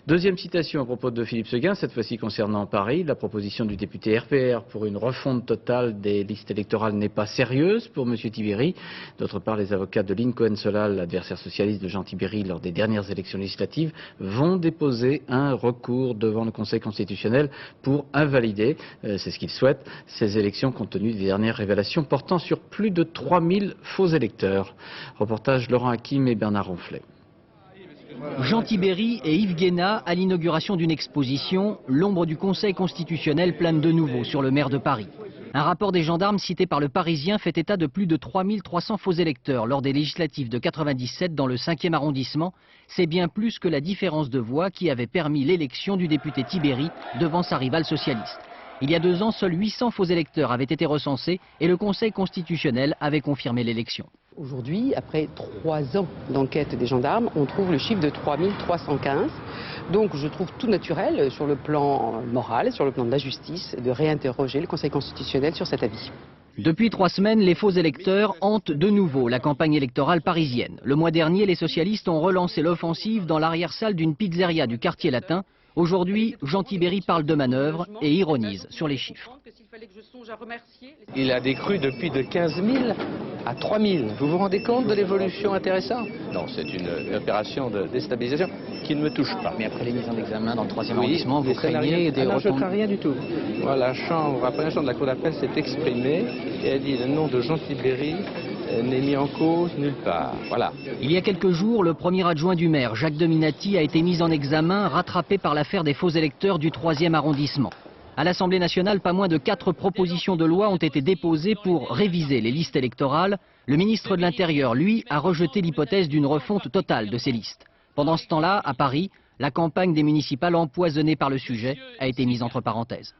Deuxième citation à propos de Philippe Séguin, cette fois-ci concernant Paris. La proposition du député RPR pour une refonte totale des listes électorales n'est pas sérieuse pour M. Tibéri. D'autre part, les avocats de Lynn Cohen-Solal, l'adversaire socialiste de Jean Tibéri lors des dernières élections législatives, vont déposer un recours devant le Conseil constitutionnel pour invalider, c'est ce qu'ils souhaitent, ces élections compte tenu des dernières révélations portant sur plus de 3000 faux électeurs. Reportage Laurent Hakim et Bernard Ronflet. Jean Tibéri et Yves Guéna à l'inauguration d'une exposition, l'ombre du Conseil constitutionnel plane de nouveau sur le maire de Paris. Un rapport des gendarmes cité par le Parisien fait état de plus de 3300 faux électeurs lors des législatives de 97 dans le 5e arrondissement. C'est bien plus que la différence de voix qui avait permis l'élection du député Tibéri devant sa rivale socialiste. Il y a 2 ans, seuls 800 faux électeurs avaient été recensés et le Conseil constitutionnel avait confirmé l'élection. Aujourd'hui, après 3 ans d'enquête des gendarmes, on trouve le chiffre de 3315. Donc je trouve tout naturel sur le plan moral, sur le plan de la justice, de réinterroger le Conseil constitutionnel sur cet avis. Depuis 3 semaines, les faux électeurs hantent de nouveau la campagne électorale parisienne. Le mois dernier, les socialistes ont relancé l'offensive dans l'arrière-salle d'une pizzeria du quartier latin. Aujourd'hui, Jean Tibéri parle de manœuvre et ironise sur les chiffres. Il a décru depuis de 15 000 à 3 000. Vous vous rendez compte de l'évolution intéressante? Non, c'est une opération de déstabilisation qui ne me touche pas. Mais après les mises en examen dans le 3e arrondissement, vous craignez des je ne crains rien du tout. Voilà, la première chambre de la Cour d'appel s'est exprimée et a dit le nom de Jean Tibéri n'est mis en cause nulle part. Voilà. Il y a quelques jours, le premier adjoint du maire, Jacques Dominati, a été mis en examen, rattrapé par l'affaire des faux électeurs du 3e arrondissement. À l'Assemblée nationale, pas moins de 4 propositions de loi ont été déposées pour réviser les listes électorales. Le ministre de l'Intérieur, lui, a rejeté l'hypothèse d'une refonte totale de ces listes. Pendant ce temps-là, à Paris, la campagne des municipales empoisonnée par le sujet a été mise entre parenthèses.